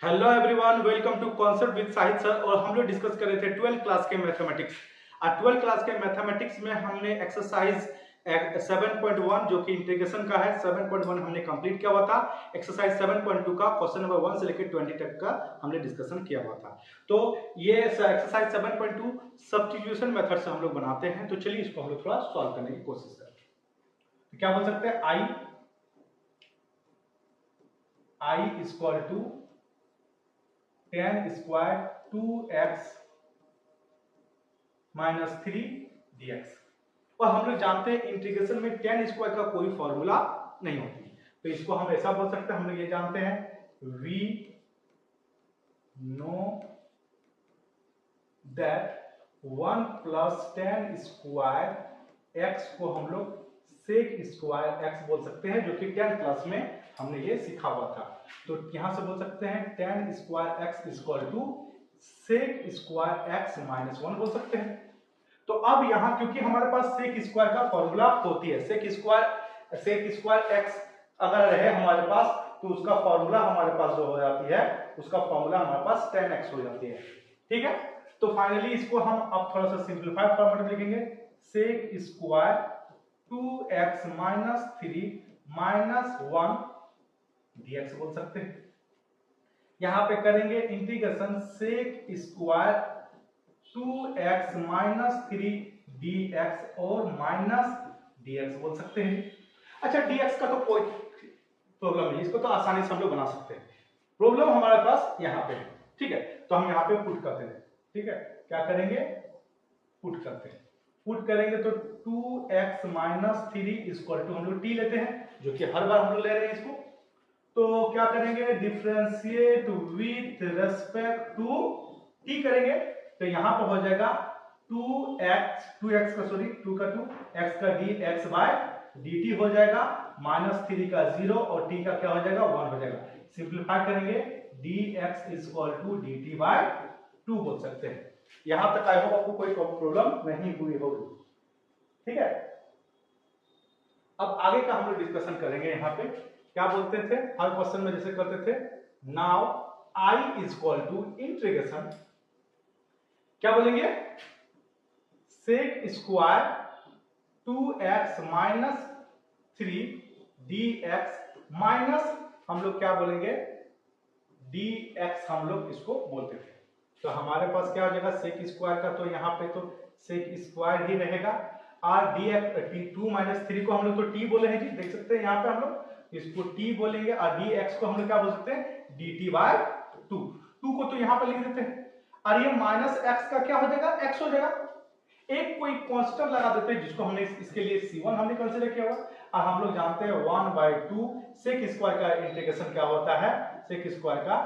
Hello everyone, welcome to concept with Sahid sir. और हम लोग डिस्कस कर रहे थे 12th क्लास के मैथमेटिक्स। और 12th क्लास के मैथमेटिक्स में हमने एक्सरसाइज 7.1 जो कि इंटीग्रेशन का है 7.1 हमने कंप्लीट किया हुआ था। एक्सरसाइज 7.2 का क्वेश्चन नंबर 1 से लेकर 20 तक का हमने डिस्कशन किया हुआ था। तो ये एक्सरसाइज 7.2 सब्स्टिट्यूशन मेथड से हम लोग बनाते हैं। तो चलिए इसको हम लोग थोड़ा सॉल्व करने की कोशिश करते हैं। तो क्या बोल सकते हैं, I equal to tan square 2x minus 3 dx। और हम लोग जानते हैं इंटीग्रेशन में tan स्क्वायर का कोई फॉर्मूला नहीं होती, तो इसको हम ऐसा बोल सकते हैं। हम लोग ये जानते हैं we know that 1 plus tan square x को हम लोग सेक स्क्वायर x बोल सकते हैं, जो कि 10 क्लास में हमने ये सीखा हुआ था। तो यहां से बोल सकते हैं tan square x equal to sec square x minus 1 बोल सकते हैं। तो अब यहां क्योंकि हमारे पास सेक स्क्वायर का फॉर्मूला होती है, सेक स्क्वायर x अगर रहे हमारे पास तो उसका फॉर्मूला हमारे पास जो हो जाती है, उसका फॉर्मूला हमारे पास tan x हो जाती है। ठीक है, तो फाइनली इसको हम अब थोड़ा सा सिंपलीफाइड फॉर्मेट में लिखेंगे, sec square 2x minus 3 minus 1 dx बोल सकते हैं। यहां पे करेंगे integration sec square 2x minus 3 dx और माइनस dx बोल सकते हैं। अच्छा, dx का तो कोई प्रॉब्लम नहीं, इसको तो आसानी से हम लोग बना सकते हैं। प्रॉब्लम हमारे पास यहां पे है। ठीक है, तो हम यहां पे पुट करते हैं। ठीक है, क्या करेंगे, पुट करते हैं। पुट करेंगे तो 2x माइनस 3 इक्वल टू हम लोग t लेते हैं, जो कि हर बार हम लोग ले रहे हैं इसको। तो क्या करेंगे, differentiate with respect to t करेंगे। तो यहां पर हो जाएगा 2x का 2 का 2 x का dx बाय dt हो जाएगा, माइनस 3 का 0 और t का क्या हो जाएगा 1 हो जाएगा। सिंपलीफाई करेंगे dx equal to dt by 2 बोल सकते हैं। यहां तक आई होप आपको कोई प्रॉब्लम नहीं हुई होगी। ठीक है, अब आगे का हम लोग डिस्कशन करेंगे। यहां पे क्या बोलते थे, हर क्वेश्चन में जैसे करते थे, now i equal to integration, क्या बोलेंगे, sec square 2x minus 3 dx minus हम लोग क्या बोलेंगे dx, हम लोग इसको बोलते थे। तो हमारे पास क्या हो जाएगा सेक स्क्वायर का, तो यहाँ पे तो सेक स्क्वायर ही रहेगा, और dx 2 माइनस 3 को हम लोग तो t बोले हैं जी, देख सकते हैं यहाँ पे हम लोग इसको t बोलेंगे, और dx को हम लोग क्या बोल सकते हैं dt बाय 2। 2 को तो यहाँ पे लिख देते हैं, और ये माइनस x का क्या हो जाएगा x हो जाएगा। एक कोई कांस्टेंट लगा देते हैं जिसको हमने इसके लिए c1 हमने कंसीडर किया हुआ, और हम लोग जानते हैं 1/2 सेक स्क्वायर का इंटीग्रेशन क्या होता है, सेक स्क्वायर का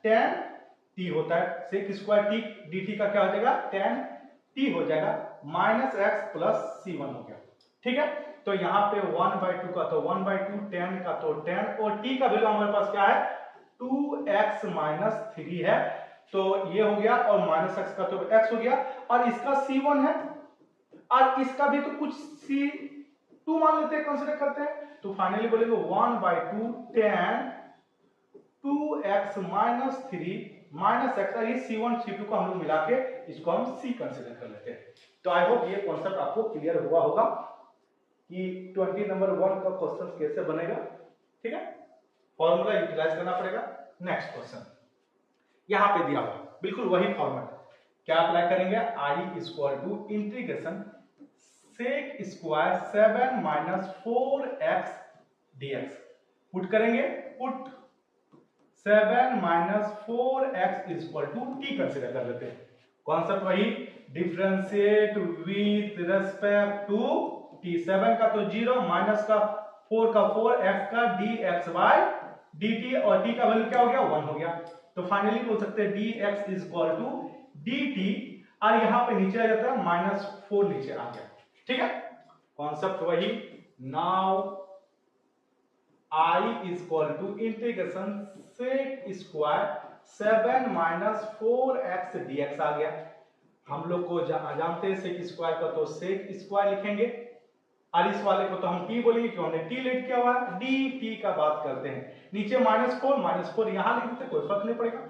tan t होता है, सेक स्क्वायर t dt का क्या हो जाएगा tan t हो जाएगा, माइनस x प्लस c1 हो गया। ठीक है, तो यहाँ पे 1/2 का तो 1/2, tan का तो tan, और t का वैल्यू हमारे पास क्या है 2x माइनस 3 है, तो ये हो गया, और माइनस x का तो x हो गया, और इसका c1 है, और इसका भी तो कुछ c2 मान लेते हैं, कंसीडर करते हैं। तो फाइनली बोलेंगे 1/2 tan 2x minus 3 minus x, ये c1 c2 को हम लोग मिला के इसको हम c कंसीडर कर लेते हैं। तो आई होप ये कॉन्सेप्ट आपको क्लियर हुआ होगा कि 20 नंबर 1 का क्वेश्चन कैसे बनेगा। ठीक है, फॉर्मूला यूटिलाइज करना पड़ेगा। नेक्स्ट क्वेश्चन यहां पे दिया हुआ बिल्कुल वही फॉर्मूला, क्या अप्लाई करेंगे, i equal to integration sec square 7 minus 4x dx। Put करेंगे, put 7 minus 4x equal to t consider कर लेते हैं। कॉन्सेप्ट वही, differentiate with respect to t। 7 का तो 0, माइनस का 4 का 4, x का dx बाय dt, और t का वैल्यू क्या हो गया 1 हो गया। तो फाइनली बोल सकते हैं dx इक्वल टू dt, और यहां पे नीचे आ जाता है माइनस 4 नीचे आ गया। ठीक है, कॉन्सेप्ट वही। Now i equal to integration sec square 7 minus 4x dx आ गया। हम लोग को जानते हैं सेक स्क्वायर का तो सेक स्क्वायर लिखेंगे, और इस वाले को तो हम टी बोलेंगे क्यों, हमने टी लेट किया हुआ है, डी टी का बात करते हैं। नीचे -4 यहां लिख देते, कोई फर्क नहीं पड़ेगा।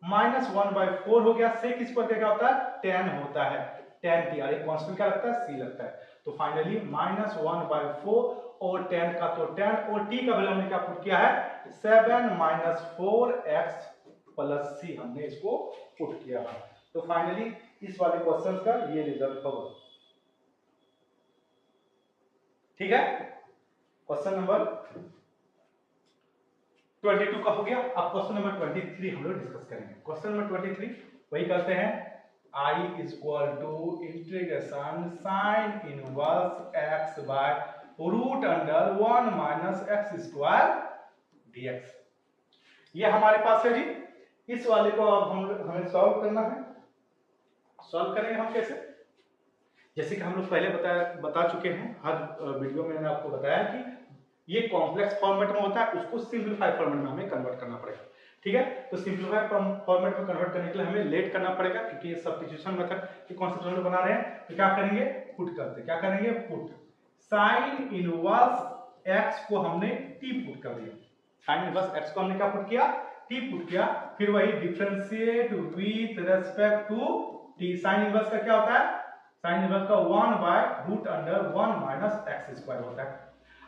-1/4 हो गया, sec स्क्वायर क्या होता है 10 होता है, 10 टी, और एक कांस्टेंट क्या लगता है सी लगता है। तो फाइनली -1/4 और 10 का तो 10 और टी का वैल्यू हमने क्या पुट किया है 7 - 4x + c, हमने इसको पुट किया है। तो फाइनली इस वाले क्वेश्चन का ये रिजल्ट होगा। ठीक है, क्वेश्चन नंबर 22 का हो गया। अब क्वेश्चन नंबर 23 हम लोग डिस्कस करेंगे। क्वेश्चन नंबर 23 वही करते हैं, I = integration sin inverse x by root under 1 - x² dx। ये हमारे पास है जी। इस वाले को अब हमें सॉल्व करना है। सॉल्व करेंगे हम कैसे, जैसे कि हम लोग पहले बता चुके हैं, हर वीडियो में मैंने आपको बताया कि ये कॉम्प्लेक्स फॉर्मेट में होता है, उसको सिंपलीफाई फॉर्मेट में हमें कन्वर्ट करना पड़ेगा। ठीक है, तो सिंपलीफाई फॉर्मेट में कन्वर्ट करने के लिए हमें लेट करना पड़ेगा, क्योंकि ये सब्स्टिट्यूशन मेथड के कॉन्सेप्ट हम लोग बना रहे हैं। तो क्या करेंगे, पुट करते, क्या करेंगे पुट साइन इनवर्स x को हमने t पुट कर दिया। साइन इनवर्स x को हमने क्या पुट किया, t पुट किया। फिर वही differentiate with respect to t। Sine inverse का क्या होता है, साइन इनवर्स का 1/√1 - x² होता है।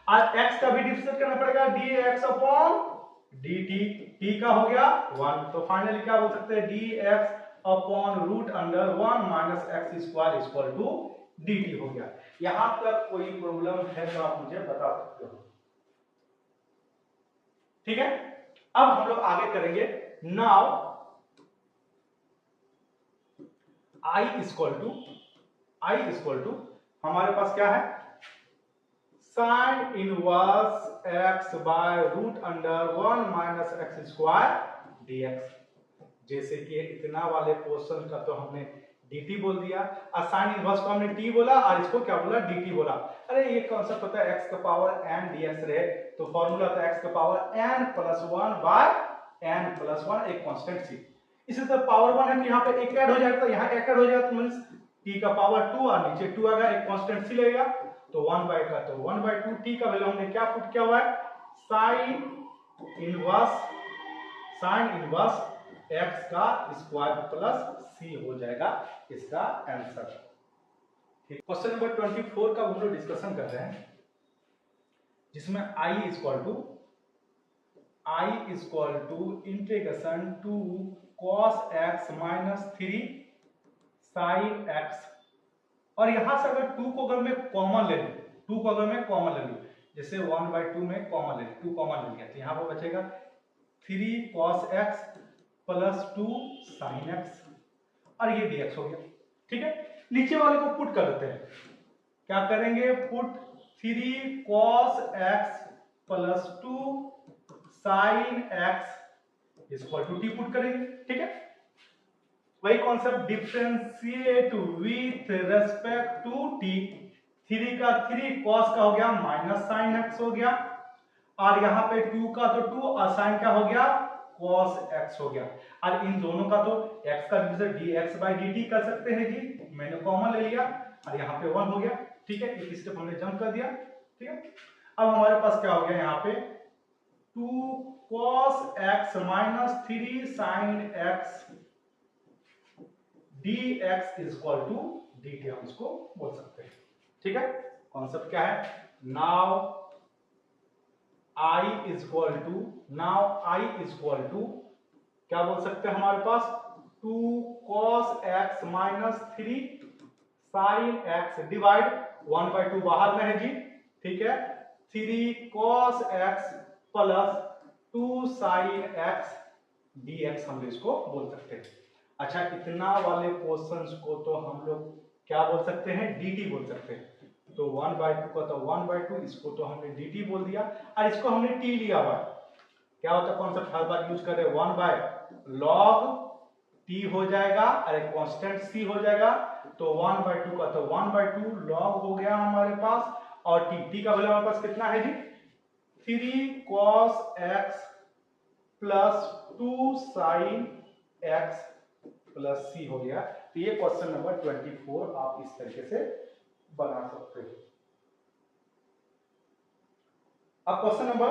और x का भी डिफरेंशिएट करना पड़ेगा, dx/dt, t का हो गया 1। तो फाइनली क्या बोल सकते हैं, dx/√1 - x² dt हो गया। यहां तक कोई प्रॉब्लम है तो आप मुझे बता सकते हो। ठीक है, अब हम लोग आगे करेंगे। नाउ I = हमारे पास क्या है, sine inverse x by root under 1 - x² dx। जैसे कि इतना वाले पोर्शन का तो हमने dt बोल दिया, और साइन इनवर्स को हमने t बोला और इसको क्या बोला dt बोला। अरे ये कांसेप्ट होता है x का पावर n dx रहे, तो फार्मूला होता है x का पावर n + 1 बाय n + 1 एक कांस्टेंट c। इसी तरह पावर 1 है तो यहाँ पे एक ऐड हो जाएगा, तो यहाँ एक ऐड हो जाएगा, तो मींस t का पावर 2 और नीचे 2 आ गया, एक कांस्टेंट c लगेगा। तो 1/2 t का वैल्यू हमने क्या पुट किया हुआ है, साइन इनवर्स x का स्क्वायर प्लस c हो जाएगा इसका आंसर। ठीक, क्वेश्चन नंबर 24 का हम लोग डिस्कशन कर रहे हैं, जिसमें I = integration 2 cos x - 3 sin x। और यहां से अगर 2 को अगर मैं कॉमन ले लूं, 2 को अगर मैं कॉमन ले लूं, जैसे 1/2 में कॉमन ले, 2 कॉमन ले लिया, तो यहां पर बचेगा 3 cos x + 2 sin x, और ये dx हो गया। ठीक है, नीचे वाले को पुट कर देते हैं। क्या करेंगे, put 3 cos x + 2 sin x = t put करेंगे। ठीक है, वही concept, differentiate with respect to t। 3 का 3 cos का हो गया माइनस sin x हो गया, और यहाँ पे 2 का तो 2 और sin क्या हो गया cos x हो गया। और इन दोनों का तो x का डिवीजन dx/dt कर सकते हैं जी, मैंने कॉमन ले लिया और यहाँ पे 1 हो गया। ठीक है, एक स्टेप हमने जंप कर दिया। ठीक है, अब हमारे पास क्या हो गया, यहाँ पे 2 cos x - 3 sin x dx = dt हम इसको बोल सकते हैं। ठीक है, कॉन्सेप्ट क्या है, नाउ I = क्या बोल सकते हैं हमारे पास, 2 cos x - 3 sin x divide 1/2 बाहर में है जी। ठीक है, 3 cos x + 2 sin x dx हम इसको बोल सकते हैं। अच्छा, इतना वाले क्वेश्चंस को तो हम लोग क्या बोल सकते हैं, dt बोल सकते हैं। तो 1/2 का तो 1/2, इसको तो हमने dt बोल दिया, और इसको हमने t लिया हुआ है। क्या होता है कॉन्सेप्ट, हर बार यूज कर रहे हैं, 1/log t हो जाएगा और एक कांस्टेंट c हो जाएगा। तो 1/2 का तो 1/2 log हो गया हमारे पास, और t का वैल्यू हमारे पास कितना है जी, 3 cos x + 2 sin x + c हो गया। तो ये क्वेश्चन नंबर 24 आप इस तरीके से बना सकते हो। अब क्वेश्चन नंबर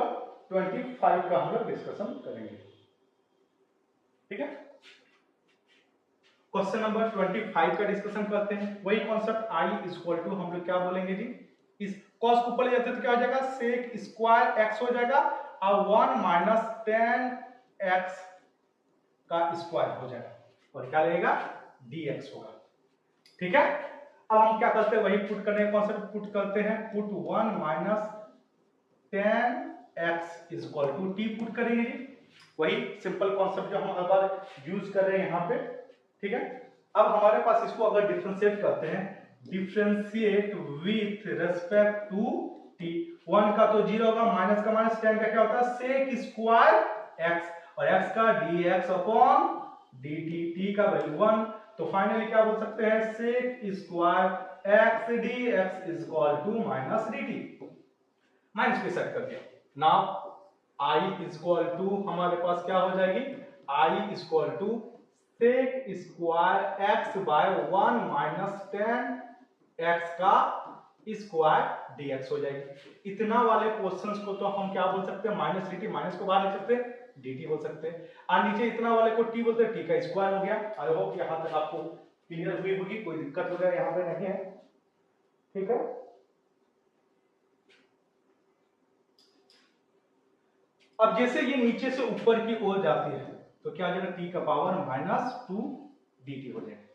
25 का हम लोग डिस्कशन करेंगे। ठीक है, क्वेश्चन नंबर 25 का डिस्कशन करते हैं। वही कॉन्सेप्ट i इक्वल टू हम लोग क्या बोलेंगे जी, इस cos को ऊपर ले जाते तो क्या हो जाएगा, sec स्क्वायर x हो जाएगा और 1 माइनस 10x का स्क्वायर हो जाएगा और क्या लगेगा dx होगा। ठीक है, अब हम क्या करते हैं, वही पुट करने का कॉन्सेप्ट पुट करते हैं। Put 1 minus 10x equal to t put करेंगे जी, वही सिंपल कॉन्सेप्ट जो हम हर बार यूज कर रहे हैं यहाँ पे। ठीक है, अब हमारे पास इसको अगर डिफरेंशिएट करते हैं, differentiate with respect to t, 1 का तो 0 होगा, माइनस का माइनस, 10 का क्या होता है sec स्क्वायर x और x का dx अपॉन dt, t का वैल्यू 1, तो फाइनली क्या बोल सकते हैं, sec square x dx is equal to minus dt। Minus पे सेट कर दिया। नाउ i इक्वल टू हमारे पास क्या हो जाएगी, i equal to sec square x by 1 minus 10x का स्क्वायर dx हो जाएगी। इतना वाले क्वेश्चंस को तो हम क्या बोल सकते हैं, माइनस dt, माइनस को बाहर लिख सकते हैं dt बोल सकते हैं, और नीचे इतना वाले को t बोलते हैं, t का स्क्वायर हो गया। आई होप यहां तक आपको क्लियर हुई होगी, कोई दिक्कत वगैरह यहां पे नहीं है। ठीक है, अब जैसे ये नीचे से ऊपर की ओर जाती है तो क्या हो जाएगा, t का पावर माइनस 2 dt हो जाएगा।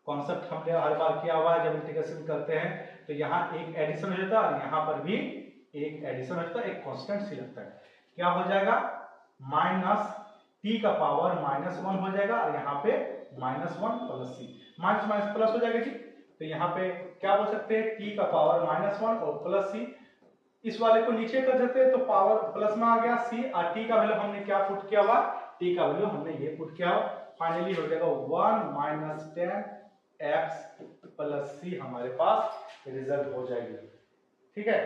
कॉन्सेप्ट हमने हर बार किया हुआ है, जब इंटीग्रेशन करते हैं तो यहाँ एक एडिशन हो जाता है और यहाँ पर भी एक एडिशन हो जाता है, एक कांस्टेंट सी लगता है। क्या हो जाएगा, माइनस t का पावर माइनस 1 हो जाएगा और यहाँ पे minus 1 plus c, minus minus plus हो जाएगा जी। तो यहाँ पे क्या बोल सकते हैं, t का पावर माइनस 1 और प्लस c, इस वाले को नीचे कर देते हैं तो पावर प्लस में आ गया c, और t का वैल्यू हमने क्या पुट किया हुआ, t का वैल्यू हमने ये पुट किया, फाइनली हो जाएगा 1 माइनस 10x प्लस c हमारे पास रिजल्ट हो जाएगी। ठीक है,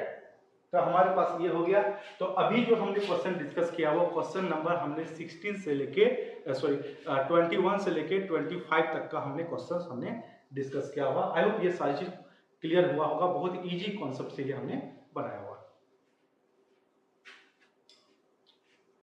तो हमारे पास ये हो गया। तो अभी जो हमने क्वेश्चन डिस्कस किया वो क्वेश्चन नंबर हमने 16 से लेके 21 से लेके 25 तक का हमने क्वेश्चन हमने डिस्कस किया हुआ। आई होप ये सारी चीज क्लियर हुआ होगा, बहुत इजी कॉन्सेप्ट से ये हमने बनाया हुआ।